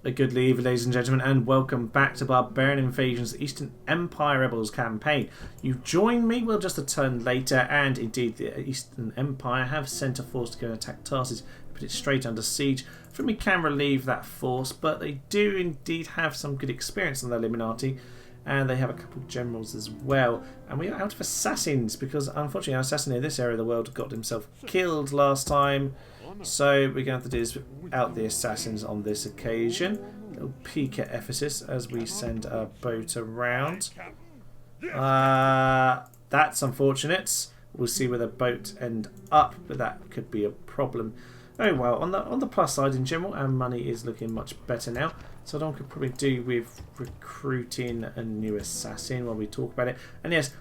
A goodly evening, ladies and gentlemen, and welcome back to Barbarian Invasion's Eastern Empire Rebels campaign. You've joined me, well, just a turn later, and indeed the Eastern Empire have sent a force to go and attack Tarsus, put it straight under siege. For me, can relieve that force, but they do indeed have some good experience on their Illuminati, and they have a couple of generals as well. And we are out of assassins, because unfortunately our assassin in this area of the world got himself killed last time. So we're going to have to do is out the assassins on this occasion. A little peek at Ephesus as we send our boat around. That's unfortunate. We'll see where the boat end up, but that could be a problem. Oh well, on the plus side in general, our money is looking much better now. So I could probably do with recruiting a new assassin while we talk about it. And yes,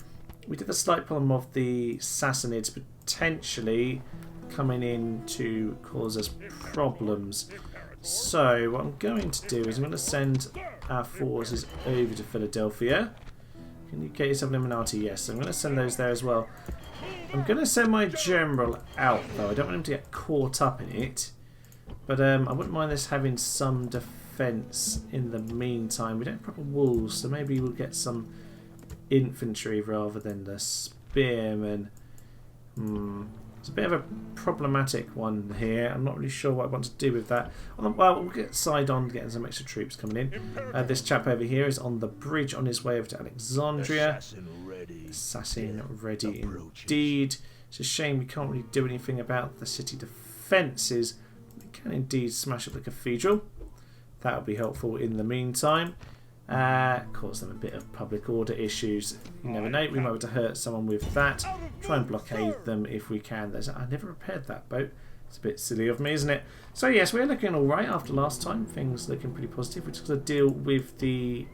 we did the slight problem of the Sassanids potentially coming in to cause us problems. So what I'm going to do is I'm going to send our forces over to Philadelphia. Can you get yourself an Illuminati? Yes, I'm going to send those there as well. I'm going to send my general out though. I don't want him to get caught up in it. But I wouldn't mind this having some defence in the meantime. We don't have proper walls, so maybe we'll get some infantry rather than the spearmen. It's a bit of a problematic one here. I'm not really sure what I want to do with that. Well, we'll get side on getting some extra troops coming in. This chap over here is on the bridge on his way over to Alexandria. Assassin ready indeed. It's a shame we can't really do anything about the city defences. We can indeed smash up the cathedral. That will be helpful in the meantime. Cause them a bit of public order issues. You never know, we might be able to hurt someone with that. Try and blockade them if we can. I never repaired that boat. It's a bit silly of me, isn't it? So yes, we're looking alright after last time. Things looking pretty positive. We're just going to deal with the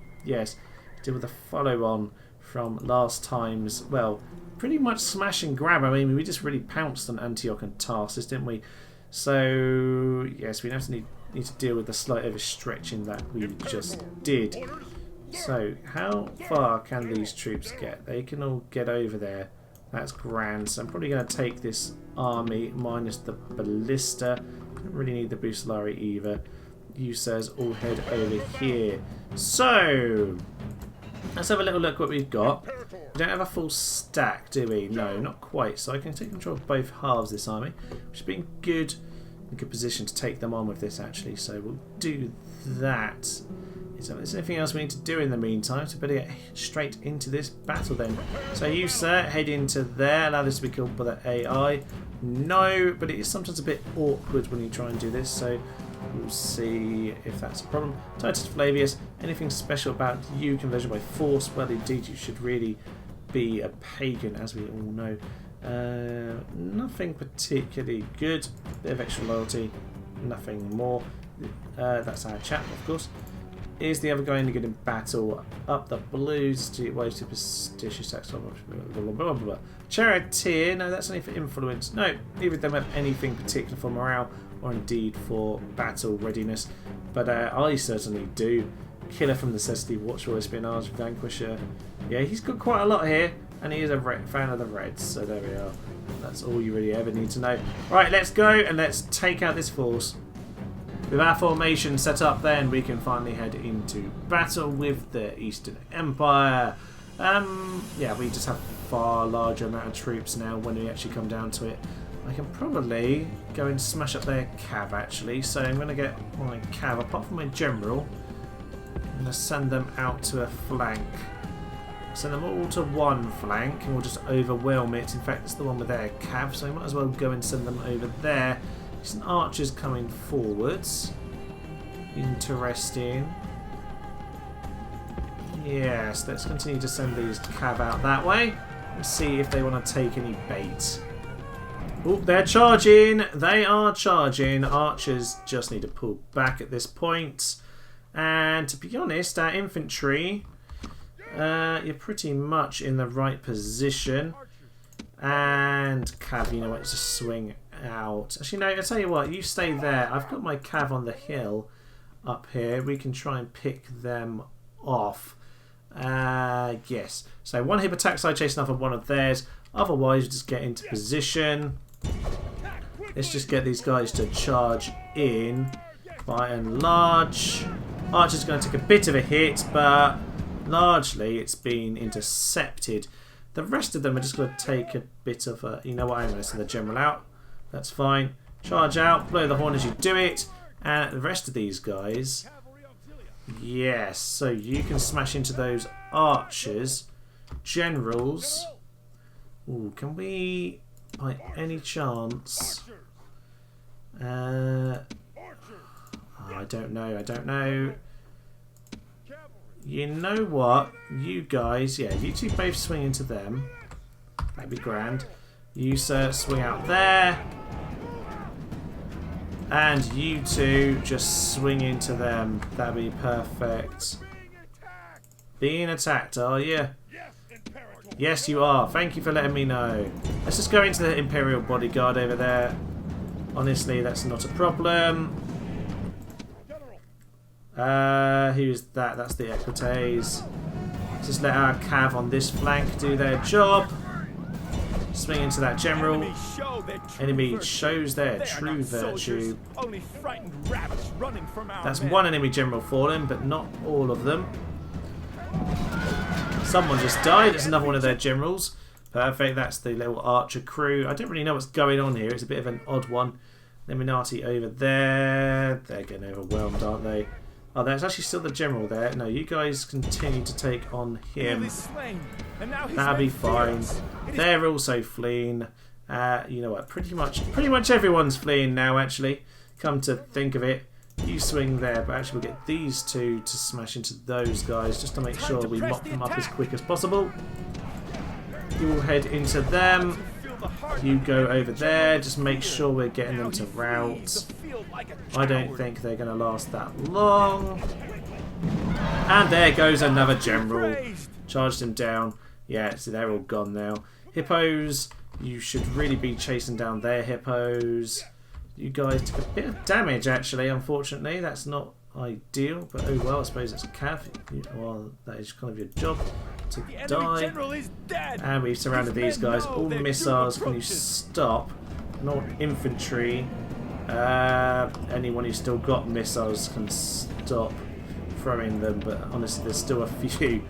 follow-on from last time's, well, pretty much smash and grab. I mean, we just really pounced on Antioch and Tarsus, didn't we? So yes, we need to deal with the slight overstretching that we just did. So how far can these troops get? They can all get over there. That's grand. So I'm probably going to take this army minus the ballista. Don't really need the Bucellari either. You sirs all head over here. So let's have a little look what we've got. We don't have a full stack, do we? No, not quite. So I can take control of both halves of this army, which has been good. In a good position to take them on with this actually, so we'll do that. Is there anything else we need to do in the meantime? So better get straight into this battle then. So you sir, head into there, allow this to be killed by the AI. No, but it is sometimes a bit awkward when you try and do this, so we'll see if that's a problem. Titus Flavius, anything special about you? Conversion by force? Well indeed, you should really be a pagan, as we all know. Nothing particularly good. Bit of extra loyalty, nothing more. That's our chap, of course. Is the other guy any good in battle? Up the blues to way superstitious sex. Charioteer, no, that's only for influence. No, neither of them have anything particular for morale or indeed for battle readiness. But I certainly do. Killer from necessity, watchful espionage, vanquisher. Yeah, he's got quite a lot here. And he is a fan of the Reds, so there we are. That's all you really ever need to know. Right, let's go and let's take out this force. With our formation set up then, we can finally head into battle with the Eastern Empire. Yeah, we just have far larger amount of troops now when we actually come down to it. I can probably go and smash up their cav actually, so I'm going to get my cav, apart from my general, I'm going to send them out to a flank. Send them all to one flank and we'll just overwhelm it. In fact, it's the one with their cav, so we might as well go and send them over there. Some archers coming forwards. Interesting. Yes, let's continue to send these cav out that way and see if they want to take any bait. Oh, they're charging! They are charging. Archers just need to pull back at this point. And to be honest, our infantry... you're pretty much in the right position. And cav, you know what, just swing out. Actually, no, I'll tell you what, you stay there. I've got my cav on the hill up here. We can try and pick them off. Yes. So one hip attack side chasing off of one of theirs. Otherwise, just get into position. Let's just get these guys to charge in by and large. Archer's going to take a bit of a hit, but largely it's been intercepted. The rest of them are just going to take a bit of a... You know what, I'm going to send the general out. That's fine. Charge out, blow the horn as you do it. And the rest of these guys... Yes, so you can smash into those archers. Generals. Ooh, can we, by any chance... I don't know. You know what? You guys, yeah, you two both swing into them. That'd be grand. You, sir, swing out there. And you two just swing into them. That'd be perfect. Being attacked, are you? Yes, you are. Thank you for letting me know. Let's just go into the Imperial Bodyguard over there. Honestly, that's not a problem. Who's that? That's the Equites. Just let our cav on this flank do their job. Swing into that general. Enemy shows their true virtue. That's one enemy general fallen, but not all of them. Someone just died. It's another one of their generals. Perfect. That's the little archer crew. I don't really know what's going on here. It's a bit of an odd one. Lemonati over there. They're getting overwhelmed, aren't they? Oh, there's actually still the general there. No, you guys continue to take on him. That'll be fine. They're also fleeing. You know what? Pretty much everyone's fleeing now, actually. Come to think of it. You swing there, but actually we'll get these two to smash into those guys just to make sure we mop them up as quick as possible. You will head into them. You go over there. Just make sure we're getting them to rout. I don't think they're going to last that long. And there goes another general. Charged him down. Yeah, so they're all gone now. Hippos, you should really be chasing down their hippos. You guys took a bit of damage, actually, unfortunately. That's not ideal, but oh well, I suppose it's a cav. Well, that is kind of your job to die. And we've surrounded these guys. All missiles, can you stop? Not infantry. Anyone who's still got missiles can stop throwing them, but honestly, there's still a few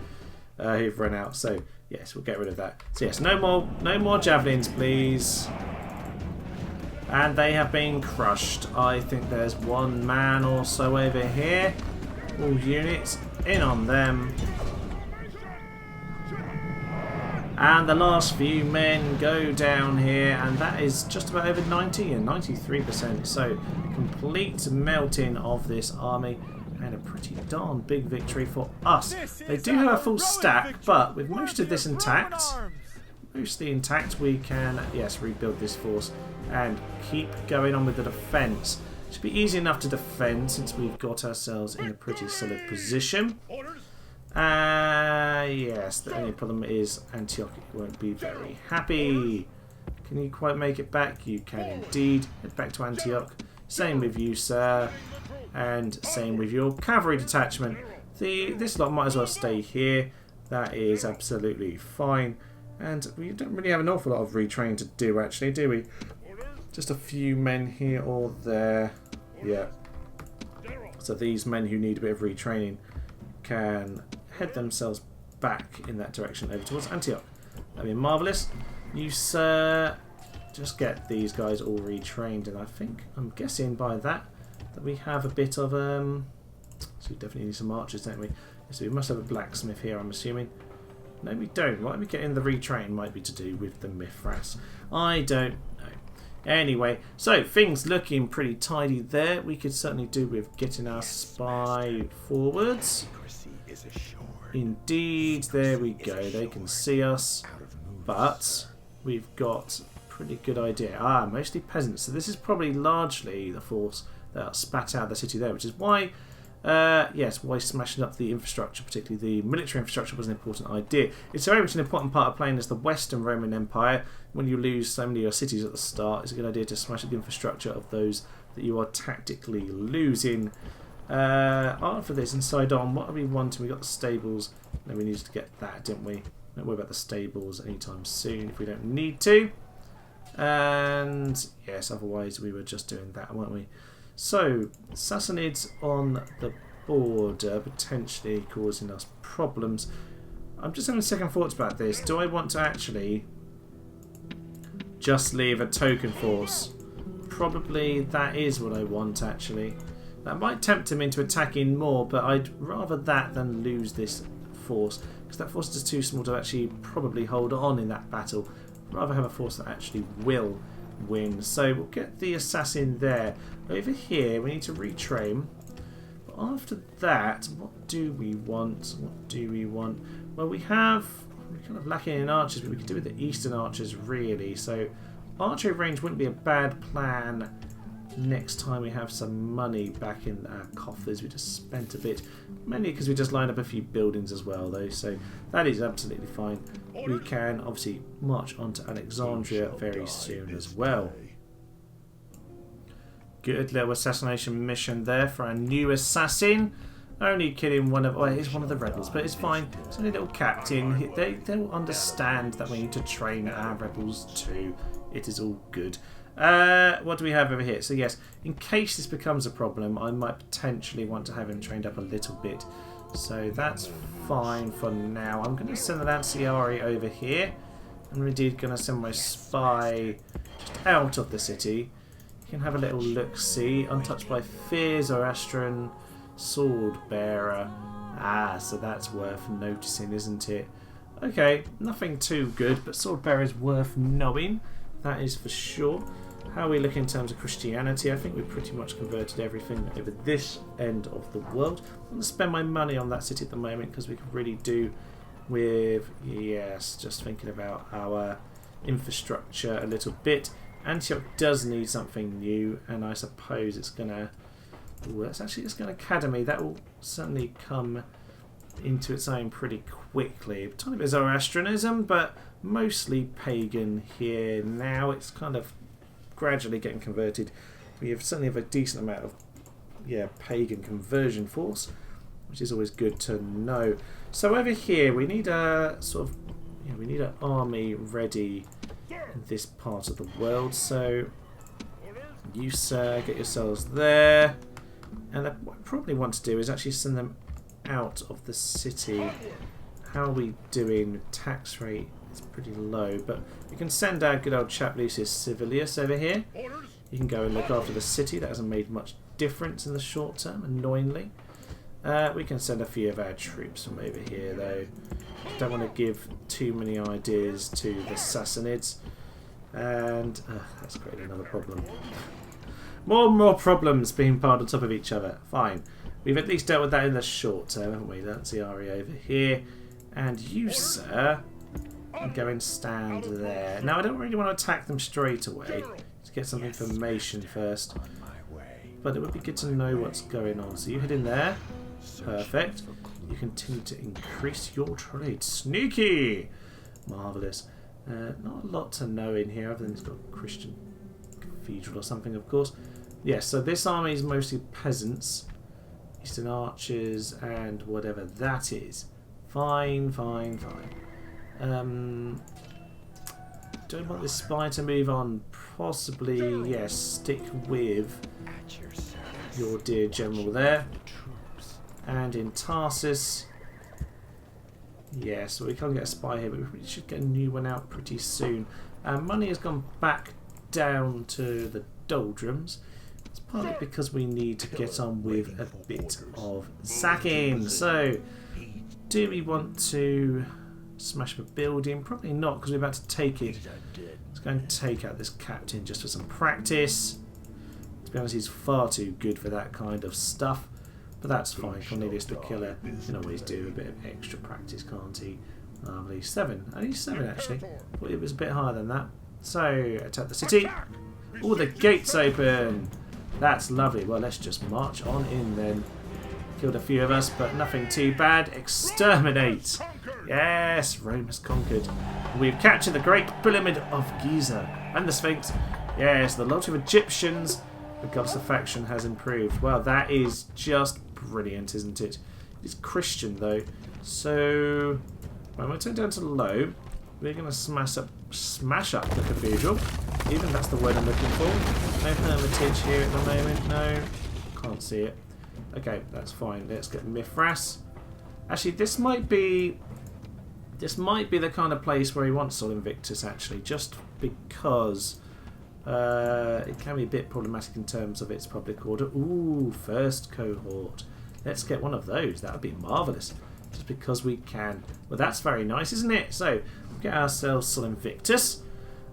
who've run out. So yes, we'll get rid of that. So yes, no more javelins, please. And they have been crushed. I think there's one man or so over here. All units in on them. And the last few men go down here, and that is just about over 90 and 93%. So complete melting of this army, and a pretty darn big victory for us. They do have a full stack, but with most of this intact, we can, yes, rebuild this force and keep going on with the defence. Should be easy enough to defend since we've got ourselves in a pretty solid position. Yes, the only problem is Antioch won't be very happy. Can you quite make it back? You can indeed. Head back to Antioch. Same with you, sir. And same with your cavalry detachment. This lot might as well stay here. That is absolutely fine. And we don't really have an awful lot of retraining to do, actually, do we? Just a few men here or there. Yeah. So these men who need a bit of retraining can head themselves back in that direction over towards Antioch. That'd be marvellous. You, sir, just get these guys all retrained, and I'm guessing by that we have a bit of so we definitely need some archers, don't we? So we must have a blacksmith here, I'm assuming. No, we don't. Why are we getting the retrain? Might be to do with the Mithras. I don't know. Anyway, so things looking pretty tidy there. We could certainly do with getting our spy forwards. Indeed, there we go. They can see us, but we've got a pretty good idea. Mostly peasants. So this is probably largely the force that are spat out of the city there, which is why, yes, why smashing up the infrastructure, particularly the military infrastructure, was an important idea. It's very much an important part of playing as the Western Roman Empire. When you lose so many of your cities at the start, it's a good idea to smash up the infrastructure of those that you are tactically losing. After this, inside on, what are we wanting? We got the stables. No, we needed to get that, didn't we? Don't worry about the stables anytime soon if we don't need to. And yes, otherwise we were just doing that, weren't we? So, Sassanids on the border, potentially causing us problems. I'm just having second thoughts about this. Do I want to actually just leave a token force? Probably that is what I want, actually. That might tempt him into attacking more, but I'd rather that than lose this force, because that force is too small to actually probably hold on in that battle. I'd rather have a force that actually will win. So we'll get the assassin there. Over here we need to retrain. But after that, what do we want? What do we want? Well, we're kind of lacking in archers, but we could do with the eastern archers really. So archery range wouldn't be a bad plan next time we have some money back in our coffers. We just spent a bit, mainly because we just lined up a few buildings as well though, so that is absolutely fine. We can obviously march on to Alexandria very soon as well. Good little assassination mission there for our new assassin. Only killing one of, he's one of the rebels, but it's fine. It's only a little captain. They'll understand that we need to train our rebels too. It is all good. What do we have over here? So yes, in case this becomes a problem, I might potentially want to have him trained up a little bit. So that's fine for now. I'm going to send the Lanciari over here. I'm indeed going to send my spy just out of the city. You can have a little look-see. Untouched by Fear, Zoroastrian, Sword Bearer. Ah, so that's worth noticing, isn't it? Okay, nothing too good, but Sword Bearer is worth knowing. That is for sure. How are we looking in terms of Christianity? I think we've pretty much converted everything over this end of the world. I'm going to spend my money on that city at the moment because we can really do with, yes, just thinking about our infrastructure a little bit. Antioch does need something new, and I suppose it's going to... that's actually just an academy. That will certainly come into its own pretty quickly. A tiny bit of Zoroastrianism, but mostly pagan here now. It's kind of gradually getting converted. We certainly have a decent amount of pagan conversion force, which is always good to know. So over here we need a sort of we need an army ready in this part of the world. So you sir, get yourselves there, and what I probably want to do is actually send them out of the city. How are we doing? Tax rate is pretty low, but we can send our good old chap Lucius Civilius over here. You can go and look after the city. That hasn't made much difference in the short term, annoyingly. We can send a few of our troops from over here, though. Don't want to give too many ideas to the Sassanids. And that's created another problem. More and more problems being piled on top of each other. Fine. We've at least dealt with that in the short term, haven't we? That's the Ari over here. And you, sir, can go and stand there. Now, I don't really want to attack them straight away. To get some information first. But it would be good to know what's going on. So you head in there. Perfect. You continue to increase your trade. Sneaky! Marvellous. Not a lot to know in here, other than it's got a Christian cathedral or something, of course. Yes, so this army is mostly peasants. Eastern archers and whatever that is. Fine, fine, fine. Do I want this spy to move on? Possibly, yes. Stick with your dear general there. And in Tarsus, yes, we can't get a spy here, but we should get a new one out pretty soon. Money has gone back down to the doldrums. It's partly because we need to get on with a bit of sacking. So, do we want to smash up a building? Probably not, because we're about to take it. Let's go and take out this captain just for some practice. To be honest, he's far too good for that kind of stuff. But that's fine. Cornelius the Killer can always do a bit of extra practice, can't he? Lovely. 7. Only 7, actually. Thought it was a bit higher than that. So, attack the city. All the gates open. That's lovely. Well, let's just march on in then. Killed a few of us, but nothing too bad. Exterminate. Yes, Rome has conquered. We've captured the Great Pyramid of Giza and the Sphinx. Yes, the lot of Egyptians. The goddess of faction has improved. Well, that is just brilliant, isn't it? It's Christian, though. So, when we turn down to low, we're going to smash up the cathedral. Even that's the word I'm looking for. No hermitage here at the moment. No, can't see it. Okay, that's fine. Let's get Mithras. Actually, this might be the kind of place where he wants Sol Invictus, actually, just because it can be a bit problematic in terms of its public order. Ooh, first cohort. Let's get one of those. That would be marvellous. Just because we can. Well, that's very nice, isn't it? So, get ourselves Sol Invictus.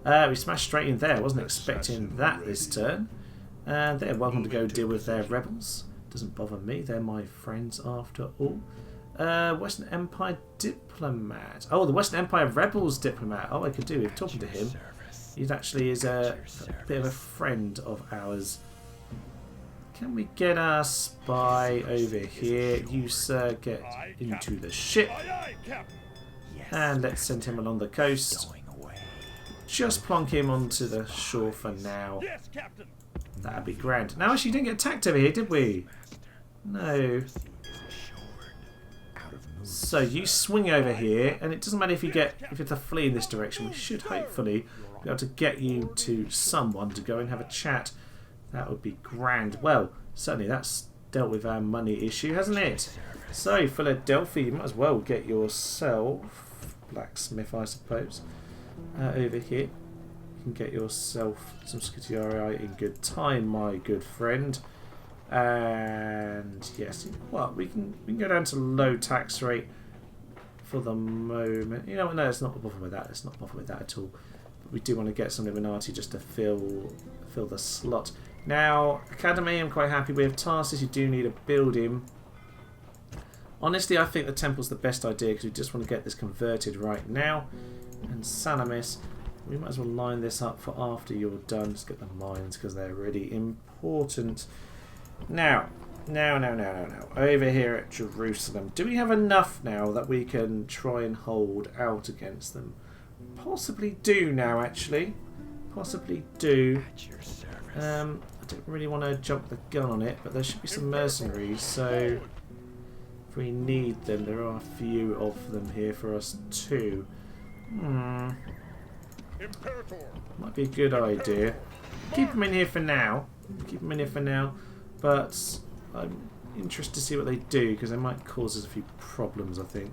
We smashed straight in there. Wasn't expecting that this turn. And they're welcome to go deal with their rebels. Doesn't bother me. They're my friends after all. Western Empire diplomat. Oh, the Western Empire rebels diplomat. Oh, I could do with talking to him. He actually is a bit of a friend of ours. Can we get our spy over here? You, sir, get into the ship. And let's send him along the coast. Just plonk him onto the shore for now. That'd be grand. Now, actually, you didn't get attacked over here, did we? No. So you swing over here, and it doesn't matter if you have to flee in this direction. We should hopefully be able to get you to someone to go and have a chat. That would be grand. Well, certainly that's dealt with our money issue, hasn't it? So, Philadelphia, you might as well get yourself blacksmith, I suppose, over here. You can get yourself some Scutiarii in good time, my good friend. And yes, well, we can go down to low tax rate for the moment. You know what? No, let's not bother with that. Let's not bother with that at all. But we do want to get some Illuminati just to fill the slot. Now, Academy, I'm quite happy with. Tarsus, you do need a building. Honestly, I think the temple's the best idea because we just want to get this converted right now. And Salamis, we might as well line this up for after you're done. Just get the mines because they're really important. Now, over here at Jerusalem, do we have enough now that we can try and hold out against them? Possibly do now, actually. Possibly do. I don't really want to jump the gun on it, but there should be some mercenaries, so if we need them, there are a few of them here for us too. Might be a good idea. Keep them in here for now. But I'm interested to see what they do because they might cause us a few problems, I think.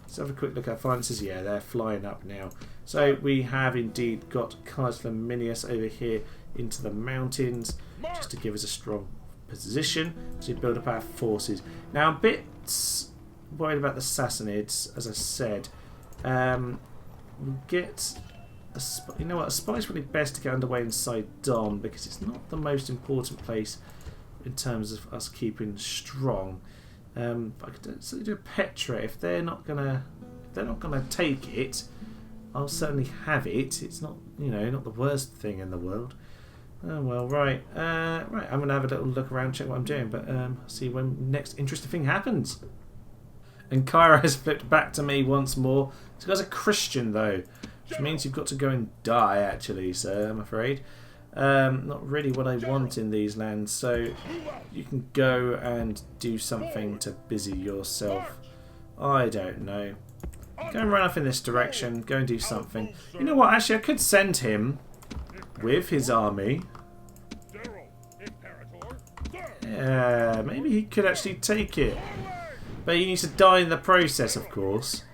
Let's have a quick look at finances. Yeah, they're flying up now. So we have indeed got Caius Flaminius over here into the mountains just to give us a strong position to build up our forces. Now, I'm a bit worried about the Sassanids, as I said. We'll get you know what? A spy is probably best to get underway inside Don because it's not the most important place in terms of us keeping strong. But I could certainly do a Petra if they're not gonna take it. I'll certainly have it. It's not, you know, not the worst thing in the world. Oh well, right. Right, I'm gonna have a little look around, check what I'm doing, but see when next interesting thing happens. And Kyra has flipped back to me once more. This guy's a Christian though, which means you've got to go and die actually, sir, I'm afraid. Not really what I want in these lands, so you can go and do something to busy yourself. I don't know. Go and run off in this direction, go and do something. You know what, actually I could send him with his army. Yeah, maybe he could actually take it. But he needs to die in the process, of course.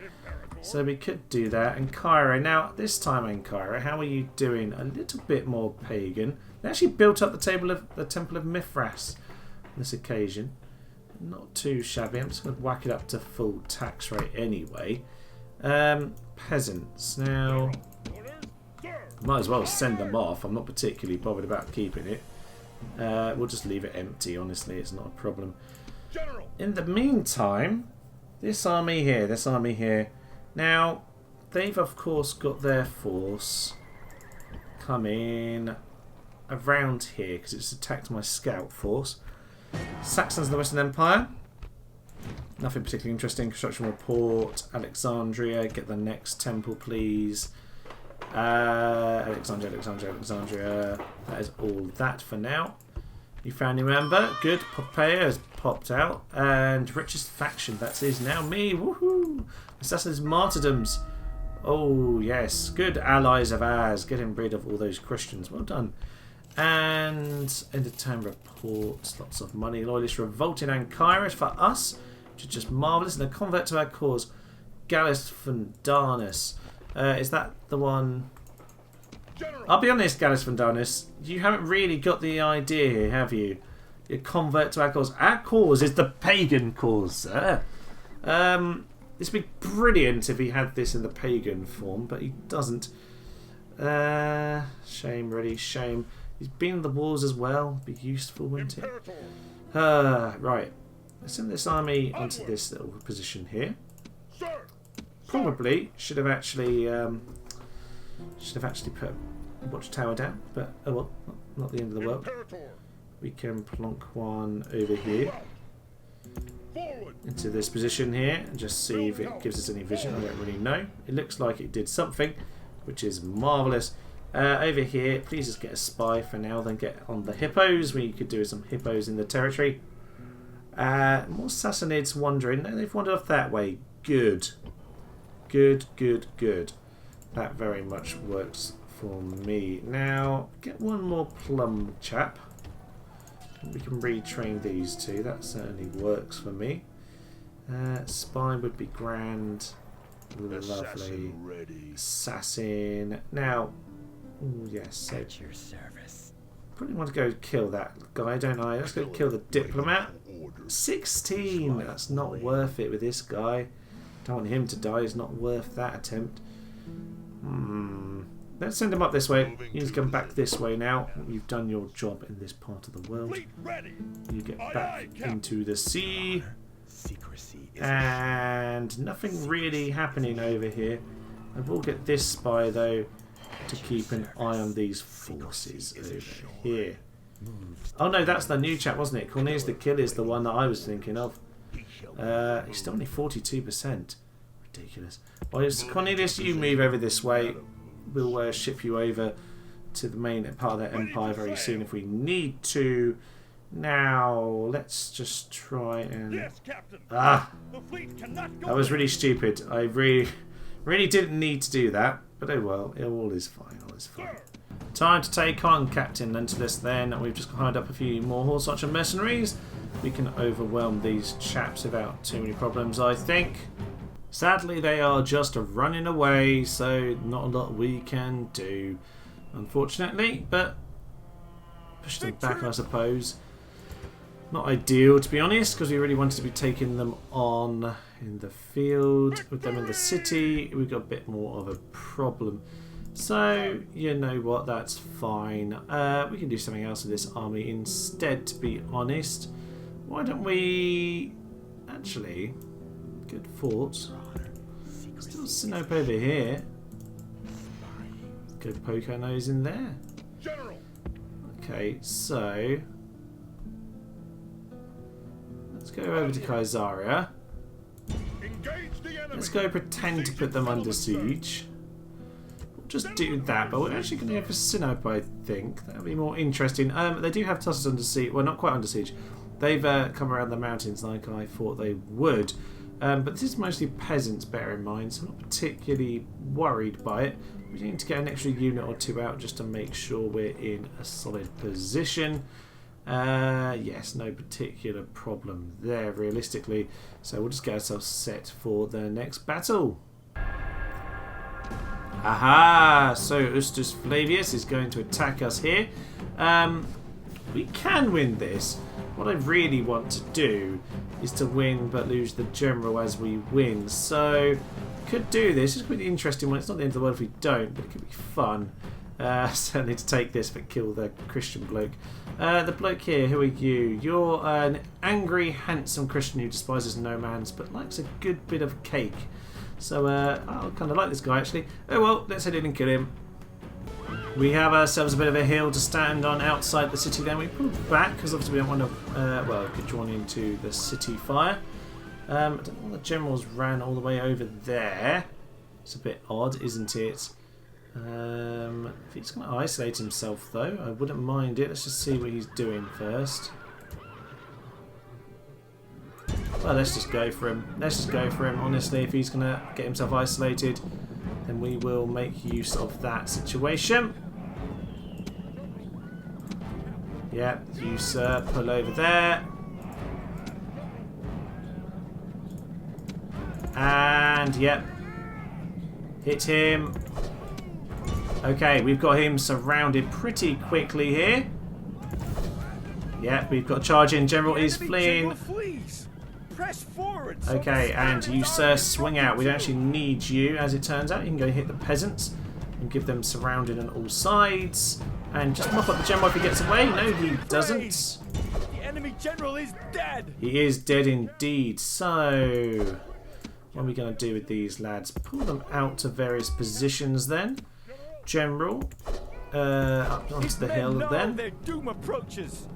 So we could do that. And Kyra, now this time in Kyra, how are you doing? A little bit more pagan. They actually built up the Temple of Mithras on this occasion. Not too shabby. I'm just going to whack it up to full tax rate anyway. Peasants. Now, might as well send them off. I'm not particularly bothered about keeping it. We'll just leave it empty, honestly. It's not a problem. In the meantime, this army here. Now, they've of course got their force coming around here because it's attacked my scout force. Saxons of the Western Empire. Nothing particularly interesting. Construction report. Alexandria. Get the next temple, please. Alexandria. That is all that for now. You found your member. Good. Poppaea has popped out. And richest faction. That is now me. Woohoo! Assassin's Martyrdoms. Oh, yes. Good allies of ours. Getting rid of all those Christians. Well done. And end of term reports. Lots of money. Loyalists revolted and Kairos for us, which is just marvellous. And a convert to our cause. Gallus Fundanus. Is that the one? General. I'll be honest, Gallus Fundanus. You haven't really got the idea here, have you? You convert to our cause. Our cause is the pagan cause, sir. This would be brilliant if he had this in the pagan form, but he doesn't. Shame, really, shame. He's been in the wars as well. Be useful, wouldn't it? Right. Let's send this army onto this little position here. Sir. Probably should have actually put a watchtower down, but oh well, not the end of the world. Imperator. We can plonk one over here Forward. into this position here and just see if it gives us any vision. I don't really know. It looks like it did something, which is marvellous. Over here, please just get a spy for now, then get on the hippos. We could do some hippos in the territory. More Sassanids wandering. No, they've wandered off that way. Good. Good, good, good. That very much works for me. Now, get one more plum chap. We can retrain these two. That certainly works for me. Spy would be grand. Lovely. Assassin. Now, ooh, yes. So, At your service. probably want to go kill that guy, don't I? Let's go kill the diplomat. 16. That's not worth it with this guy. Don't want him to die. It's not worth that attempt. Let's send him up this way. You need to come back this way now. You've done your job in this part of the world. Fleet ready. You get back into the sea. Secrecy is And nothing really happening over here. I will get this spy though to keep an eye on these forces over here. Oh no, that's the new chap, wasn't it? Cornelius the Killer is the one that I was thinking of. He's still only 42%. Ridiculous. Well, Cornelius, you move over this way. We'll ship you over to the main part of the empire very soon if we need to. Now, let's just try and... Yes, Captain. Ah! The fleet cannot go. That was really stupid. I really didn't need to do that. But oh well, all is fine. All is fine. Time to take on Captain Lentulus then. We've just hired up a few more horse archer mercenaries. We can overwhelm these chaps without too many problems, I think. Sadly, they are just running away, so not a lot we can do, unfortunately. But push them back, I suppose. Not ideal, to be honest, because we really wanted to be taking them on in the field. With them in the city, we've got a bit more of a problem. So, you know what, that's fine. We can do something else with this army instead, to be honest. Why don't we... Actually, good thoughts. Still Sinope over here. Go poke our nose in there. General. Okay, so... let's go over to Kaisaria. Engage the enemy. Let's go pretend to put them under siege. We'll just do that, but we're actually going to go for Sinope, I think. That'll be more interesting. They do have Tussis under siege. Well, not quite under siege. They've come around the mountains like I thought they would. But this is mostly peasants, bear in mind, so I'm not particularly worried by it. We need to get an extra unit or two out just to make sure we're in a solid position. Yes, no particular problem there, realistically. So we'll just get ourselves set for the next battle. Aha! So Ustus Flavius is going to attack us here. We can win this. What I really want to do is to win but lose the general as we win. So, could do this. It's quite an interesting one. It's not the end of the world if we don't, but it could be fun. Certainly to take this but kill the Christian bloke. The bloke here, who are you? You're an angry, handsome Christian who despises nomads but likes a good bit of cake. So, I kind of like this guy actually. Oh well, let's head in and kill him. We have ourselves a bit of a hill to stand on outside the city then. We pull back because obviously we don't want to get drawn into the city fire. I don't know why the generals ran all the way over there. It's a bit odd, isn't it? If he's going to isolate himself though, I wouldn't mind it. Let's just see what he's doing first. Well, let's just go for him. Let's just go for him. Honestly, if he's going to get himself isolated, then we will make use of that situation. Yeah, you sir, pull over there. And, yep. Hit him. Okay, we've got him surrounded pretty quickly here. Yep, we've got charge in. General is fleeing. Press forward. Okay, and you sir, swing out. We don't actually need you, as it turns out. You can go hit the peasants and give them surrounded on all sides. And just mop up the general if he gets away. No, he doesn't. The enemy general is dead. He is dead indeed. So, what are we going to do with these lads? Pull them out to various positions then. General, up onto the hill then. Their doom approaches.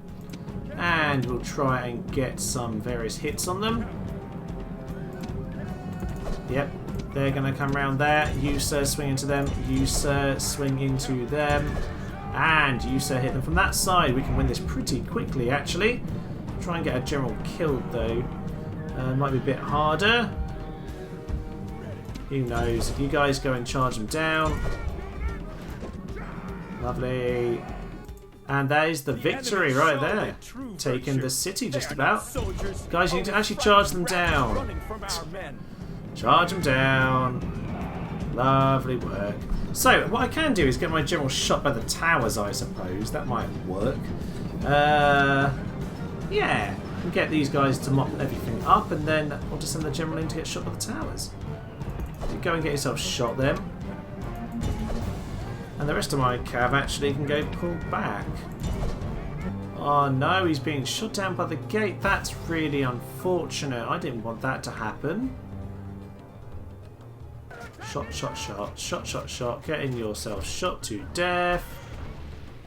And we'll try and get some various hits on them. Yep, they're going to come round there. You sir, swing into them. You sir, swing into them. And you sir, hit them from that side. We can win this pretty quickly actually. Try and get a general killed though. Might be a bit harder. Who knows? If you guys go and charge them down. Lovely. And that is the victory right there. Taking the city just about. Guys, you need to actually charge them down. Charge them down. Lovely work. So, what I can do is get my general shot by the towers, I suppose. That might work. Yeah. And get these guys to mop everything up, and then I'll just send the general in to get shot by the towers. You go and get yourself shot then. And the rest of my cav actually can go pull back. Oh no, he's being shot down by the gate. That's really unfortunate. I didn't want that to happen. Shot, shot, shot. Shot, shot, shot. Getting yourself shot to death.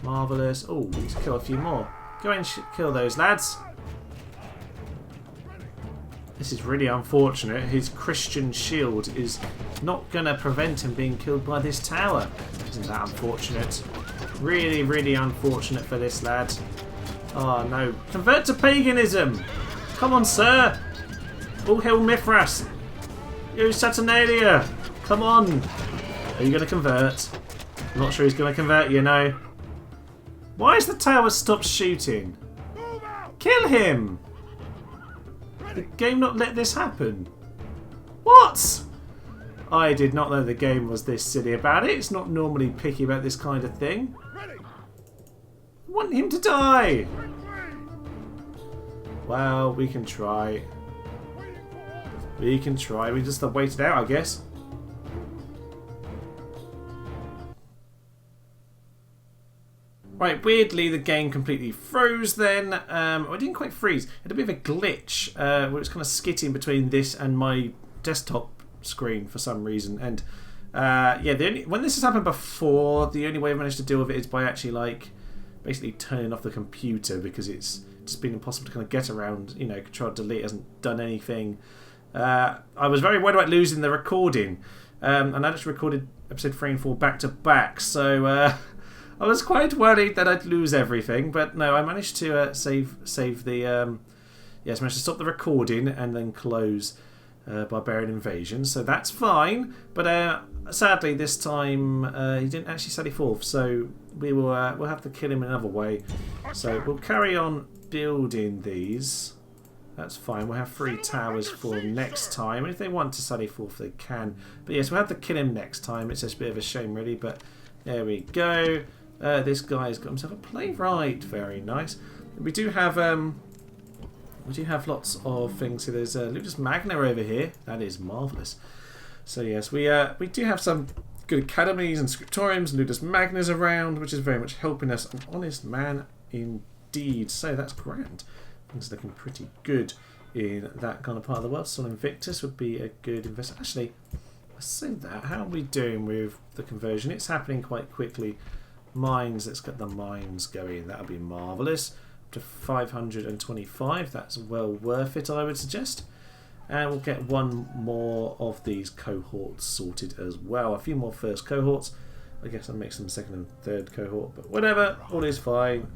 Marvellous. Oh, we need to kill a few more. Go and kill those lads. This is really unfortunate. His Christian shield is not going to prevent him being killed by this tower. Isn't that unfortunate? Really, really unfortunate for this lad. Oh no. Convert to paganism! Come on, sir! All hail Mithras! You Saturnalia! Come on! Are you going to convert? I'm not sure he's going to convert, you know. Why has the tower stopped shooting? Kill him! The game not let this happen? What? I did not know the game was this silly about it. It's not normally picky about this kind of thing. I want him to die! Well, we can try. We can try. We just have to wait it out, I guess. Right, weirdly the game completely froze then. Well, it didn't quite freeze. It had a bit of a glitch where it was kind of skitting between this and my desktop screen for some reason. And yeah, when this has happened before, the only way I've managed to deal with it is by actually like basically turning off the computer, because it's just been impossible to kind of get around. You know, Control Delete hasn't done anything. I was very worried about losing the recording, and I just recorded episode 3 and 4 back to back, so I was quite worried that I'd lose everything, but no, I managed to save the yes, managed to stop the recording and then close Barbarian Invasion, so that's fine. But sadly, this time he didn't actually sally forth, so we'll have to kill him another way. So we'll carry on building these. That's fine. We'll have 3 towers for next time. If they want to sally forth, they can. But yes, we'll have to kill him next time. It's just a bit of a shame, really. But there we go. This guy's got himself a playwright. Very nice. We do have lots of things. So there's Ludus Magna over here. That is marvellous. So yes, we do have some good academies and scriptoriums and Ludus Magnas around, which is very much helping us. An honest man indeed. So that's grand. Things are looking pretty good in that kind of part of the world. Sol Invictus would be a good investment. Actually, I say that. How are we doing with the conversion? It's happening quite quickly. Mines, let's get the mines going. That'll be marvellous. Up to 525. That's well worth it, I would suggest. And we'll get one more of these cohorts sorted as well. A few more first cohorts. I guess I'll make some second and third cohort, but whatever. All is fine.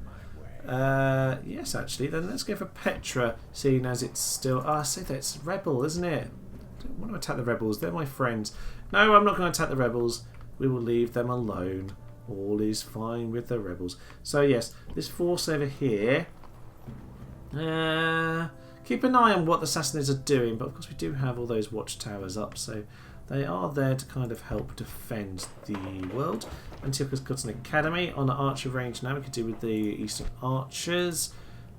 Yes, actually, then let's go for Petra, seeing as it's still... I say that it's Rebel, isn't it? I don't want to attack the Rebels. They're my friends. No, I'm not going to attack the Rebels. We will leave them alone. all is fine with the rebels. So yes, this force over here. Keep an eye on what the Sassanids are doing, but of course we do have all those watchtowers up, so they are there to kind of help defend the world. Antiochus got an academy on the archer range now. We could do with the Eastern Archers.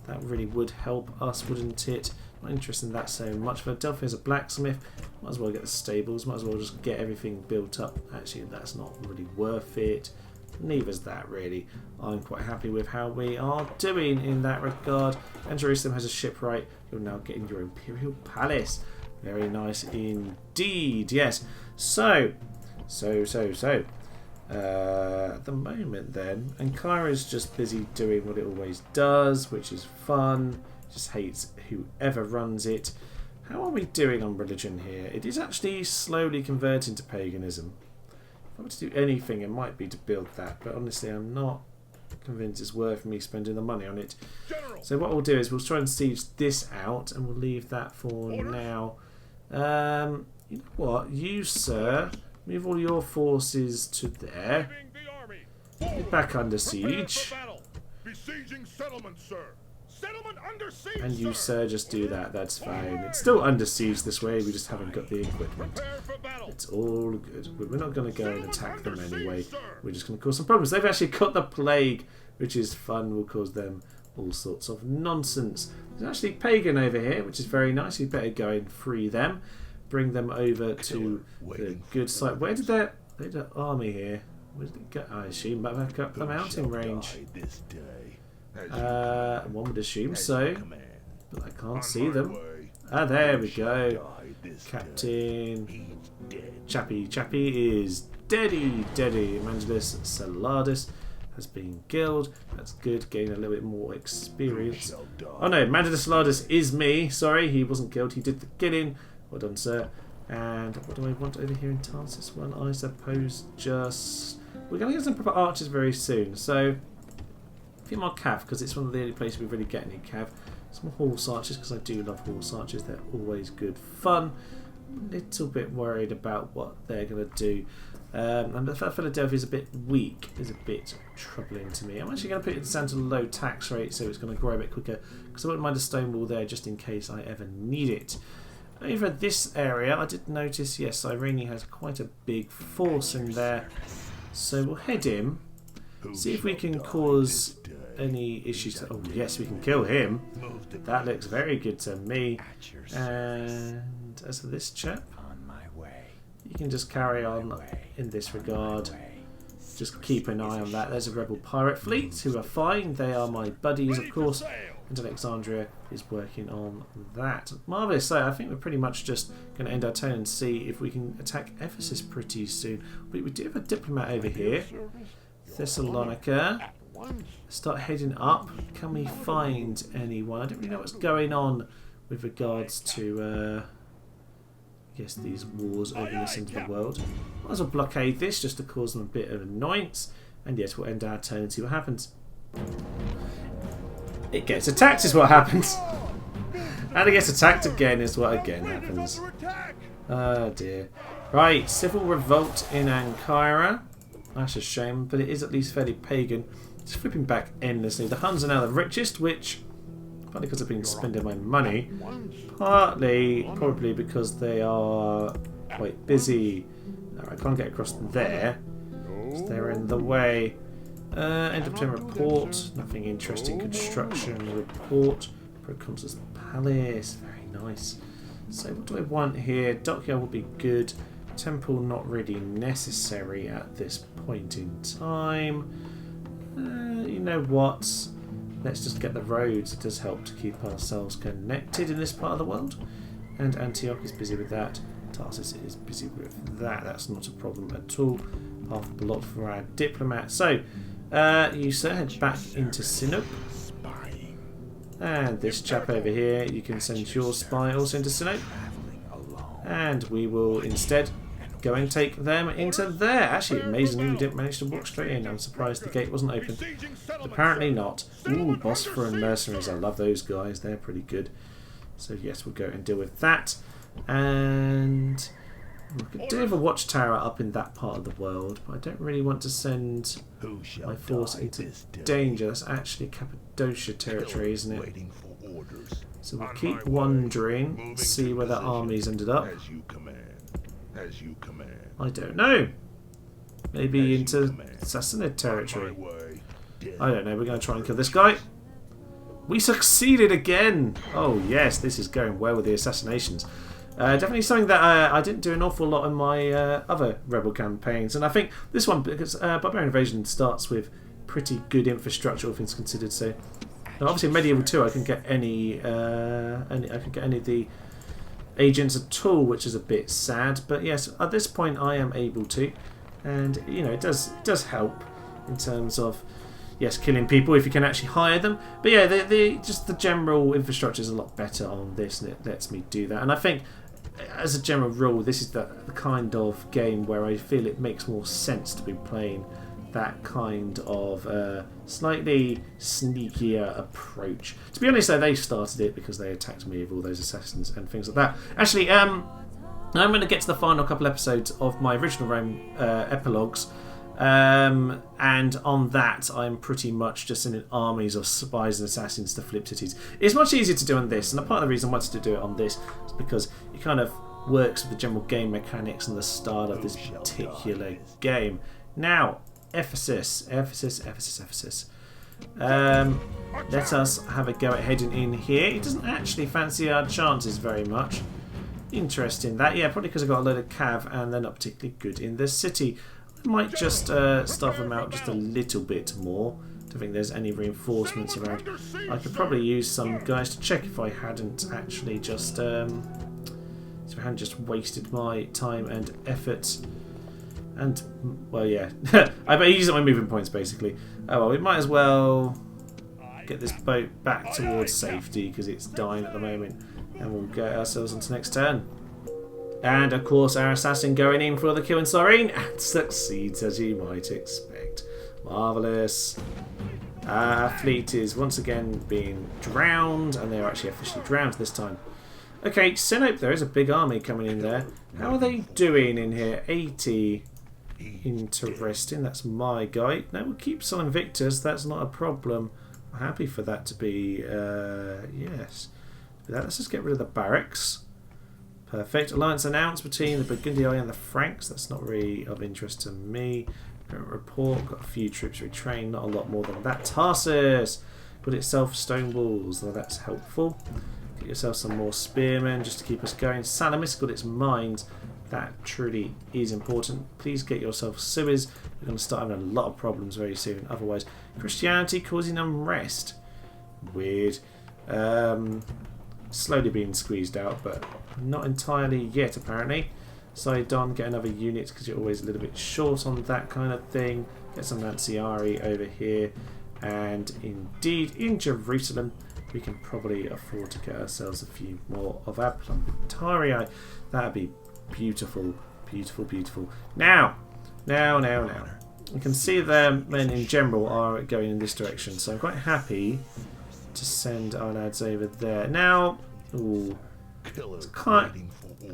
That really would help us, wouldn't it? Not interested in that so much. Philadelphia is a blacksmith. Might as well get the stables. Might as well just get everything built up. Actually, that's not really worth it. Neither's that, really. I'm quite happy with how we are doing in that regard. And Jerusalem has a shipwright. You're now getting your Imperial Palace. Very nice indeed. Yes. So. At the moment then, Ankara's just busy doing what it always does, which is fun. Just hates whoever runs it. How are we doing on religion here? It is actually slowly converting to paganism. If I were to do anything, it might be to build that, but honestly I'm not convinced it's worth me spending the money on it. General. So what we'll do is we'll try and siege this out, and we'll leave that for now. You know what? You, sir, move all your forces to there. Leaving the army. Get Forward. back under Prepare siege. for battle. Besieging settlement, sir. Settlement under siege, And you, sir. sir, just do that. That's fine. It's still under siege this way. We just haven't got the equipment. Prepare for battle. It's all good. We're not going to go and attack them anyway. We're just going to cause some problems. They've actually got the plague, which is fun. We'll cause them all sorts of nonsense. There's actually Pagan over here, which is very nice. You better go and free them. Bring them over to the good side. Where did their army here? Where did it go? I assume back up the mountain range. One would assume so, but I can't see them. Ah, there we go. Captain Chappy is deady. Evangelist Saladus has been killed. That's good, getting a little bit more experience. Oh no, Evangelist Saladus is me. Sorry, he wasn't killed. He did the killing. Well done, sir. And what do I want over here in Tarsus? Well, I suppose just... We're going to get some proper archers very soon. So, a few more cav, because it's one of the only places we really get any cav. Some horse archers, because I do love horse archers. They're always good fun. A little bit worried about what they're going to do. And the fact Philadelphia is a bit weak is a bit troubling to me. I'm actually going to put it down to low tax rate, so it's going to grow a bit quicker, because I wouldn't mind a stone wall there just in case I ever need it. Over this area, I did notice, yes, Irene has quite a big force in there. So we'll head in, see if we can cause any issues. Oh, yes, we can kill him. That looks very good to me. And as for this chap, you can just carry on in this regard. Just keep an eye on that. There's a rebel pirate fleet who are fine. They are my buddies, of course. And Alexandria is working on that. Marvellous. So I think we're pretty much just going to end our turn and see if we can attack Ephesus pretty soon. We do have a diplomat over here. Thessalonica. Start heading up. Can we find anyone? I don't really know what's going on with regards to yes, these wars over this into the world. Might as well blockade this just to cause them a bit of annoyance. And yes, we'll end our turn and see what happens. It gets attacked is what happens. And it gets attacked again is what again happens. Oh dear. Right, civil revolt in Ankara. That's a shame, but it is at least fairly pagan. It's flipping back endlessly. The Huns are now the richest, which, partly because I've been spending my money, partly probably because they are quite busy. No, I can't get across there, because they're in the way. End of term report. Nothing interesting. Construction report. Proconsul's Palace. Very nice. So what do I want here? Dockyard would be good. Temple not really necessary at this point in time. You know what? Let's just get the roads. It does help to keep ourselves connected in this part of the world. And Antioch is busy with that. Tarsus is busy with that. That's not a problem at all. Half a lot for our diplomat. So, you sir, head back into Sinope. And this chap over here, you can send your spy also into Sinope. And we will instead go and take them into there. Actually, amazingly, we didn't manage to walk straight in. I'm surprised the gate wasn't open. Apparently not. Ooh, Bosphor and mercenaries. I love those guys. They're pretty good. So yes, we'll go and deal with that. And I could do with a watchtower up in that part of the world, but I don't really want to send my force into danger. That's actually Cappadocia territory, isn't it? So we'll keep wandering, see where that army's ended up. As you command. As you command. I don't know. Maybe into Sassanid territory. I don't know. We're going to try and kill this guy. We succeeded again! Oh yes, this is going well with the assassinations. Definitely something that I didn't do an awful lot in my other rebel campaigns, and I think this one, because Barbarian Invasion starts with pretty good infrastructure, all things considered. So obviously in Medieval 2 I can get any of the agents at all, which is a bit sad. But yes, at this point I am able to, and you know it does help in terms of, yes, killing people if you can actually hire them. But yeah, just the general infrastructure is a lot better on this, and it lets me do that. And I think, as a general rule, this is the kind of game where I feel it makes more sense to be playing that kind of slightly sneakier approach. To be honest, though, they started it because they attacked me with all those assassins and things like that. Actually, I'm going to get to the final couple episodes of my original Rome epilogues. And on that I'm pretty much just sending armies of spies and assassins to flip cities. It's much easier to do on this, and a part of the reason I wanted to do it on this is because it kind of works with the general game mechanics and the style of this particular game. Now, Ephesus. Let us have a go at heading in here. It doesn't actually fancy our chances very much. Interesting that. Yeah, probably because I got a load of cav and they're not particularly good in the city. Might just starve them out just a little bit more. Don't think there's any reinforcements around. I could probably use some guys to check if I hadn't actually just wasted my time and effort. And well, yeah, I better use up my moving points basically. Oh well, we might as well get this boat back towards safety because it's dying at the moment, and we'll get ourselves onto next turn. And of course our assassin going in for the kill in Cyrene and succeeds, as you might expect. Marvellous. Our fleet is once again being drowned, and they're actually officially drowned this time. Okay, Sinope, there is a big army coming in there. How are they doing in here? 80. Interesting, that's my guy. No, we'll keep Sol Invictus, that's not a problem. I'm happy for that to be, yes. Let's just get rid of the barracks. Perfect. Alliance announced between the Burgundii and the Franks. That's not really of interest to me. Report. Got a few troops retrained. Not a lot more than that. Tarsus put itself stone walls. Now that's helpful. Get yourself some more spearmen just to keep us going. Salamis got its mines. That truly is important. Please get yourself sewers. We're going to start having a lot of problems very soon. Otherwise, Christianity causing unrest. Weird. Slowly being squeezed out, but not entirely yet apparently. Sidon, get another unit because you're always a little bit short on that kind of thing. Get some Lanciari over here, and indeed in Jerusalem we can probably afford to get ourselves a few more of our Plumbitarii. That'd be beautiful, beautiful, beautiful. Now. You can see the men in general are going in this direction, so I'm quite happy to send our lads over there. Now, ooh, I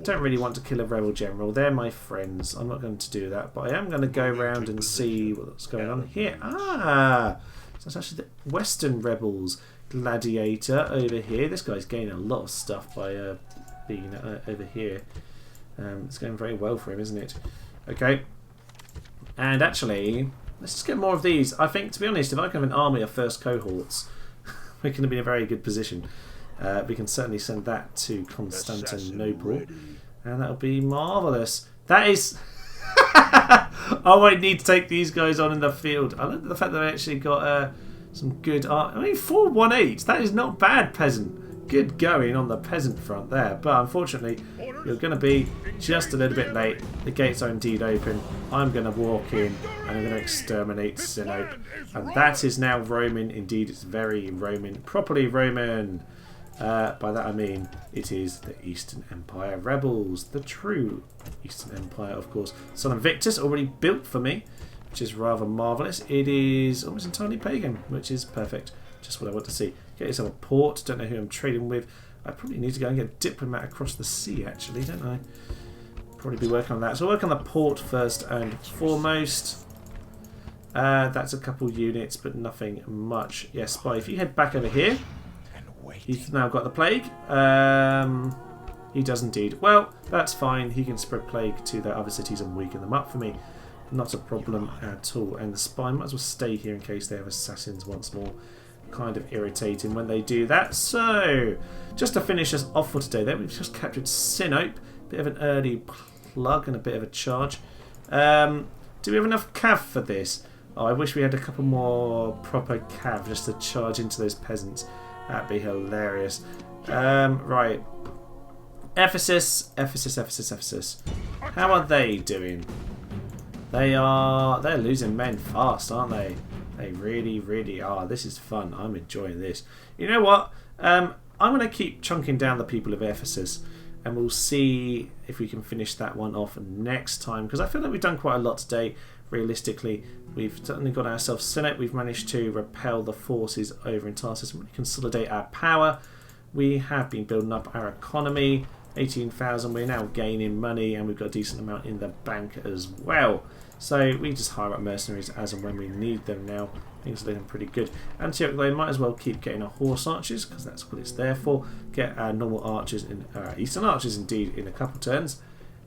don't really want to kill a rebel general. They're my friends. I'm not going to do that, but I am going to go around and see what's going on here. Ah, so it's actually the Western rebels. Gladiator over here. This guy's gaining a lot of stuff by being over here. It's going very well for him, isn't it? Okay. And actually, let's just get more of these. I think, to be honest, if I can have an army of first cohorts, we're going to be in a very good position. We can certainly send that to Constantinople, and that'll be marvellous. That is... I might need to take these guys on in the field. I like the fact that I actually got some good art. I mean, 418, that is not bad, peasant. Good going on the peasant front there, but unfortunately you're going to be just a little bit late. The gates are indeed open. I'm going to walk in and I'm going to exterminate Sinope, and that is now Roman. Indeed, it's very Roman, properly Roman. By that I mean it is the Eastern Empire rebels, the true Eastern Empire, of course. Sol Invictus already built for me, which is rather marvellous. It is almost entirely pagan, which is perfect. Just what I want to see. Get yourself a port. Don't know who I'm trading with. I probably need to go and get a diplomat across the sea, actually, don't I? Probably be working on that. So we'll work on the port first and foremost. That's a couple units, but nothing much. Yes, Spy, if you head back over here, he's now got the plague. He does indeed. Well, that's fine. He can spread plague to the other cities and weaken them up for me. Not a problem at all. And the Spy might as well stay here in case they have assassins once more. Kind of irritating when they do that. So, just to finish us off for today, then we've just captured Sinope. Bit of an early plug and a bit of a charge. Do we have enough cav for this? Oh, I wish we had a couple more proper cav just to charge into those peasants. That'd be hilarious. Right. Ephesus. How are they doing? They're losing men fast, aren't they? They really, really are. This is fun. I'm enjoying this. You know what? I'm going to keep chunking down the people of Ephesus, and we'll see if we can finish that one off next time, because I feel like we've done quite a lot today. Realistically, we've certainly got ourselves Senate. We've managed to repel the forces over in Tarsus and really consolidate our power. We have been building up our economy. 18,000. We're now gaining money, and we've got a decent amount in the bank as well. So we just hire up mercenaries as and when we need them now. Things are looking pretty good. Antioch, they might as well keep getting our horse archers, because that's what it's there for. Get our normal archers, eastern archers indeed, in a couple turns.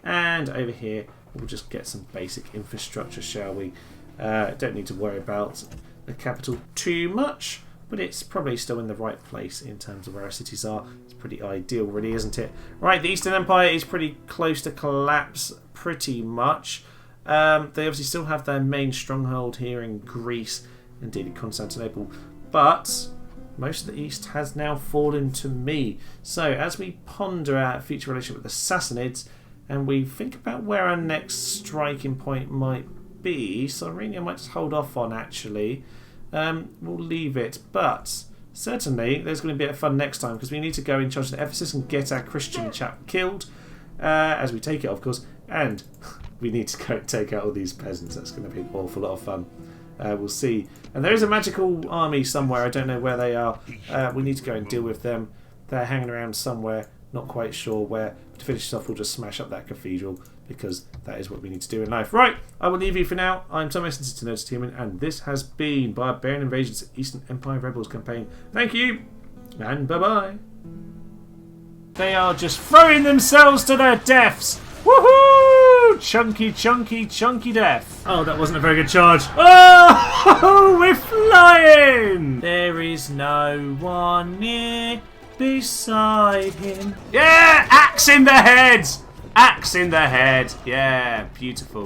And over here, we'll just get some basic infrastructure, shall we? Don't need to worry about the capital too much, but it's probably still in the right place in terms of where our cities are. It's pretty ideal, really, isn't it? Right, the Eastern Empire is pretty close to collapse, pretty much. They obviously still have their main stronghold here in Greece, indeed in Constantinople, but most of the East has now fallen to me. So as we ponder our future relationship with the Sassanids, and we think about where our next striking point might be, Cyrene I might just hold off on, actually. We'll leave it, but certainly there's going to be a bit of fun next time, because we need to go in charge of Ephesus and get our Christian chap killed, as we take it, of course, and we need to go and take out all these peasants. That's going to be an awful lot of fun. We'll see. And there is a magical army somewhere. I don't know where they are. We need to go and deal with them. They're hanging around somewhere. Not quite sure where. To finish this off, we'll just smash up that cathedral, because that is what we need to do in life. Right, I will leave you for now. I'm Thomas, this is Tenacious Human, and this has been Barbarian Invasions Eastern Empire Rebels campaign. Thank you, and bye-bye. They are just throwing themselves to their deaths. Woohoo! Chunky, chunky, chunky death. Oh, that wasn't a very good charge. Oh, we're flying! There is no one near beside him. Yeah! Axe in the head! Axe in the head. Yeah, beautiful.